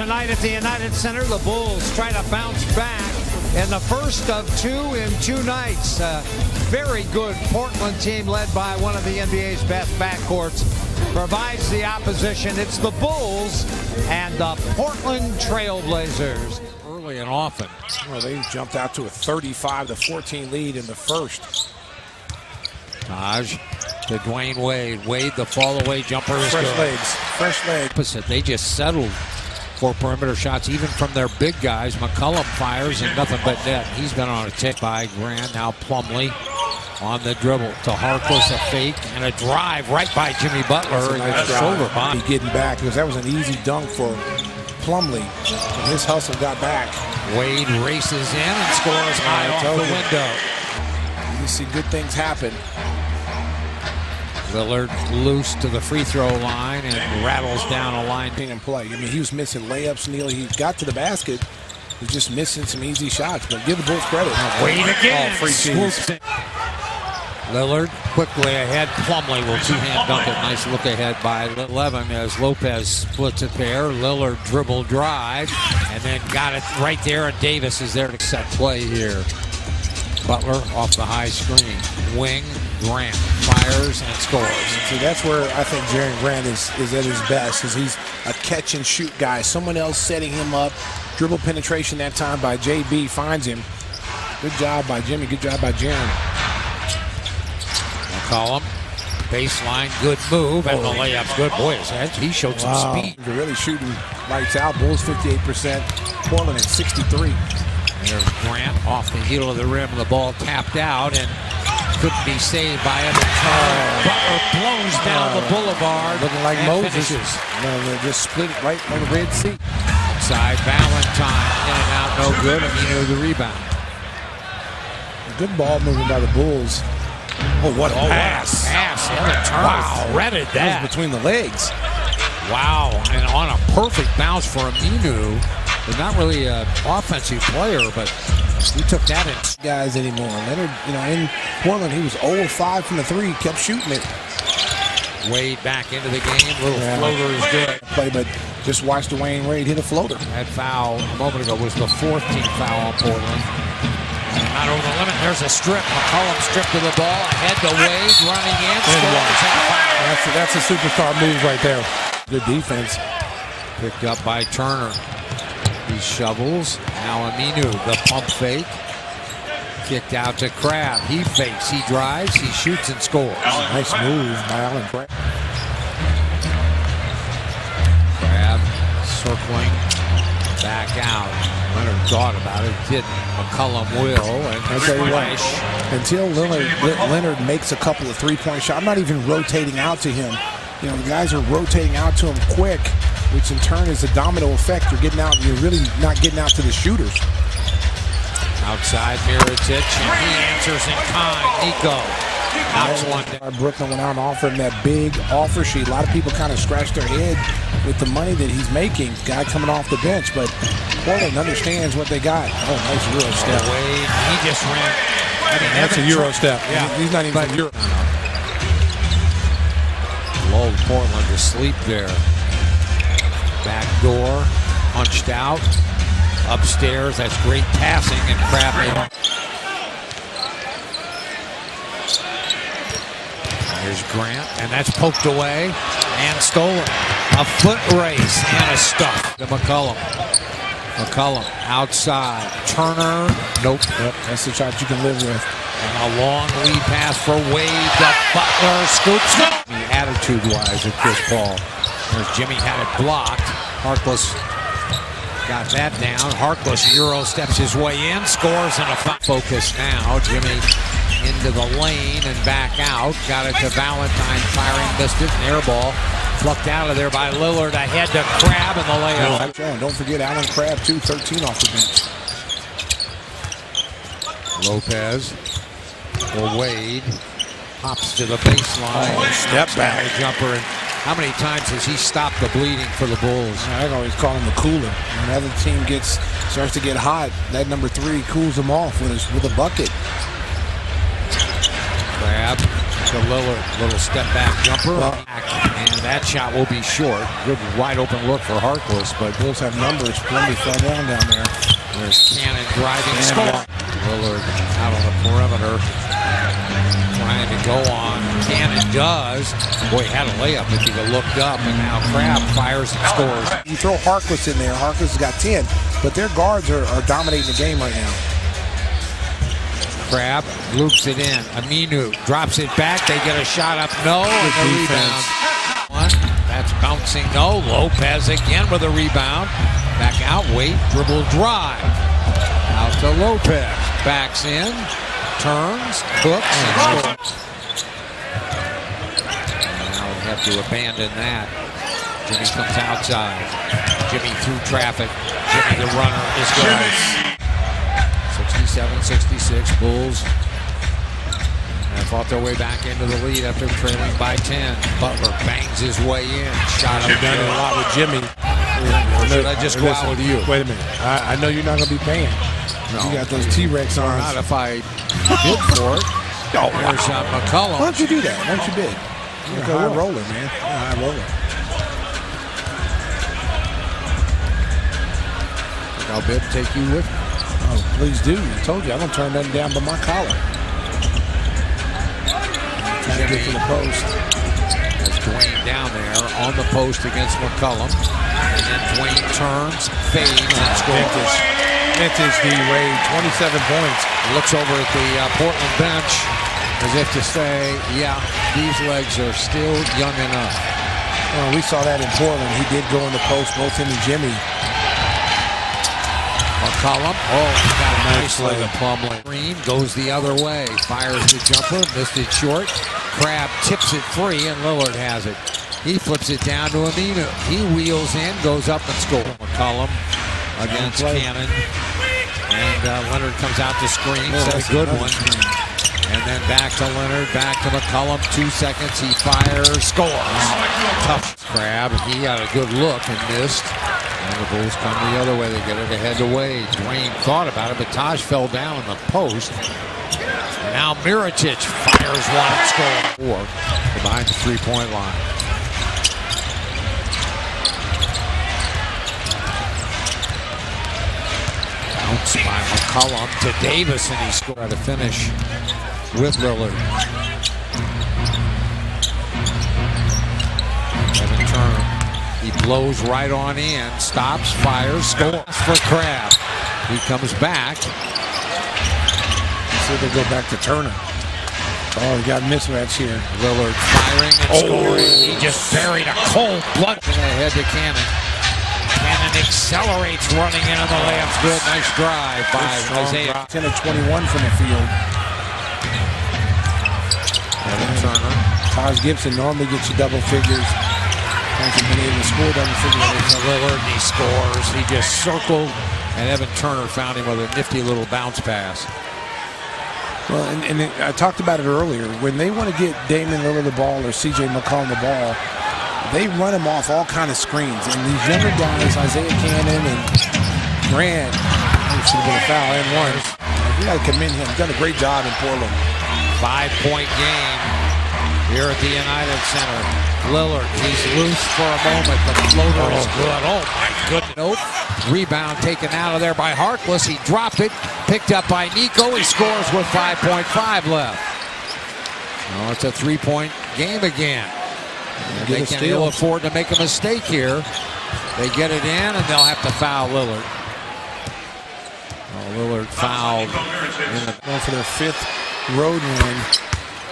Tonight at the United Center, the Bulls try to bounce back in the first of two in 2 nights. Very good Portland team led by one of the NBA's best backcourts provides the opposition. It's the Bulls and the Portland Trailblazers. Early and often. Well, they jumped out to a 35-14 lead in the first. Taj to Dwayne Wade. Wade, the fall away jumper is Fresh good. legs. Fresh legs. Opposite. They just settled for perimeter shots, even from their big guys. McCollum fires and nothing but net. He's been on a tick by Grant. Now Plumlee on the dribble to Harkless, a fake and a drive right by Jimmy Butler. Nice Shoulder bomb. He getting back because that was an easy dunk for Plumlee. And his hustle got back. Wade races in and scores high off the window. You see good things happen. Lillard loose to the free throw line and rattles down a line. And play. I mean, he was missing layups. Neil, he got to the basket. He was just missing some easy shots. But give the Bulls credit. Wade again. Free Swoops in. Lillard quickly ahead. Plumlee will two-hand dunk it. Nice look ahead by 11 as Lopez splits a pair. Lillard dribble drive and then got it right there. And Davis is there to set play here. Butler off the high screen. Wing. Grant fires and scores. See, that's where I think Jerian Grant is at his best, because he's a catch and shoot guy. Someone else setting him up. Dribble penetration that time by JB finds him. Good job by Jimmy. Good job by Jaren. McCollum, baseline, good move, and the layup's good. Boy, he showed some speed. They're really shooting lights out. Bulls 58%. Portland at 63. There's Grant off the heel of the rim. The ball tapped out and couldn't be saved by him. Butler blows down the boulevard. Looking like Moses. Finishes. No, they just split it right on the Red Sea. Outside, Valentine in and out, no good. Aminu the rebound. Good ball moving by the Bulls. Oh, what a pass. Pass in the turn. Wow, threaded that. That was between the legs. Wow, and on a perfect bounce for Aminu. He's not really an offensive player, but he took that in. Guys anymore. Leonard, in Portland, he was 0-5 from the 3. Kept shooting it. Wade back into the game. Little floater is good. Play, but just watch Dwayne Wade hit a floater. That foul a moment ago was the 4th team foul on Portland. Not over the limit. There's a strip. McCollum stripped to the ball. Ahead to Wade, running in. Scores. That's a superstar move right there. Good defense. Picked up by Turner. He shovels. Now Aminu, the pump fake. Kicked out to Crab. He fakes. He drives. He shoots and scores. Nice move by Allen Crab. Crab circling back out. Leonard thought about it. Didn't. McCollum will. And I tell you what, until Leonard makes a couple of three-point shots, I'm not even rotating out to him. The guys are rotating out to him quick, which in turn is a domino effect. You're getting out, and you're really not getting out to the shooters. Outside Mirotic, and he answers in kind. Nico knocks one down. Brooklyn went out and offered him that big offer sheet. A lot of people kind of scratched their head with the money that he's making. Guy coming off the bench, but Portland understands what they got. Oh, nice Euro step. Wade, he just ran. That's a Euro step. Yeah, he's not even from Euro. Lulled Portland to sleep there. Back door, punched out. Upstairs, that's great passing and Crab. There's Grant, and that's poked away and stolen. A foot race and a stuff to McCollum. McCollum outside. Turner, nope. Yep, that's the shot you can live with. And a long lead pass for Wade. The Butler scoops it. Attitude-wise with Chris Paul. There's Jimmy had it blocked. Harkless got that down. Harkless Euro steps his way in, scores, and a focus now. Jimmy into the lane and back out. Got it to Valentine, firing, missed it, and air ball. Plucked out of there by Lillard. Ahead to Crab and the layup. Don't forget Allen Crab, 13 off the bench. Lopez for Wade. Hops to the baseline. Step back. Jumper. And how many times has he stopped the bleeding for the Bulls? I always call him the cooler. When the other team starts to get hot, that number 3 cools them off with a bucket. Crab to Lillard. Little step back jumper. And that shot will be short. Good wide open look for Harkless, but Bulls have numbers. Plenty fell down there. there's Cannon driving. Score. Lillard out on the perimeter, trying to go on. Cannon does. Boy, had a layup if he'd have looked up, and now Crabbe fires and scores. You throw Harkless in there. Harkless has got 10, but their guards are dominating the game right now. Crabbe loops it in. Aminu drops it back. They get a shot up. No, and the rebound. One. That's bouncing. No. Lopez again with a rebound. Back out. Wait. Dribble drive. Out to Lopez. Backs in. Turns. Hooks. And scores. Now we have to abandon that. Jimmy comes outside. Jimmy through traffic. Jimmy the runner is good. 67-66, Bulls have fought their way back into the lead after trailing by 10. Butler bangs his way in. Shot I've done it a lot with Jimmy. Should I just go out with you? Wait a minute. I know you're not going to be paying. No. You got those T-Rex on. Not if I bid for it. Oh, There's McCollum. Why don't you do that? Why don't you bid? You're a high roller, man. You're a high roller. I'll bid take you with me. Oh, please do. I told you, I don't turn nothing down but my collar. Trying to get to the post. There's Dwayne down there on the post against McCollum. And then Dwayne turns, fades, and scores. Vintage D-Wade, 27 points. Looks over at the Portland bench as if to say, yeah, these legs are still young enough. Well, we saw that in Portland. He did go in the post, both him and Jimmy. McCollum, he got a nice play. leg of Plumlee. Green goes the other way, fires the jumper, missed it short. Crabbe tips it free, and Lillard has it. He flips it down to Aminu. He wheels in, goes up and scores. McCollum against Cannon. And Leonard comes out to screen, set a good one. And then back to Leonard, back to McCollum. 2 seconds, he fires, scores. Tough Crabbe. He had a good look and missed. And the Bulls come the other way. They get it ahead to Wade. Dwayne thought about it, but Taj fell down in the post. And now Mirotic fires one and scores. 4 behind the three-point line. Bounce by McCollum to Davis, and he scored to finish with Lillard. Evan Turner. He blows right on in, stops, fires, scores for Crabbe. He comes back. So they go back to Turner. Oh, he got a mismatch here. Lillard firing and scoring. He just buried a cold plunge ahead to Cannon. Cannon accelerates, running in on the layup's good. Nice drive by Isaiah. 10 of 21 from the field. Evan Turner. Taj Gibson normally gets you double figures. Hasn't been able to score double figures. Lillard, and he scores. He just circled, and Evan Turner found him with a nifty little bounce pass. Well, and I talked about it earlier. When they want to get Damian Lillard the ball or C.J. McCollum the ball, they run him off all kind of screens. And these younger guys, Isaiah Cannon and Grant, should have been a foul and one. You got to commend him. He's done a great job in Portland. 5-point game here at the United Center. Lillard, he's loose for a moment. The floater is good. Oh, my goodness. Nope. Rebound taken out of there by Harkless. He dropped it. Picked up by Nico. He scores with 5.5 left. Oh, it's a 3-point game again. They can't ill afford to make a mistake here. They get it in, and they'll have to foul Lillard. Oh, Lillard fouled. Going for their 5th road win.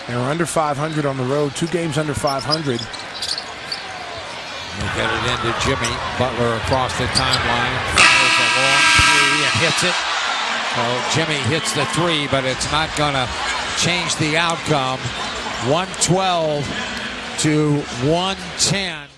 They were under 500 on the road. 2 games under 500. They get it into Jimmy. Butler across the timeline. Fires a long 3 and hits it. So Jimmy hits the 3, but it's not going to change the outcome. 112 to 110.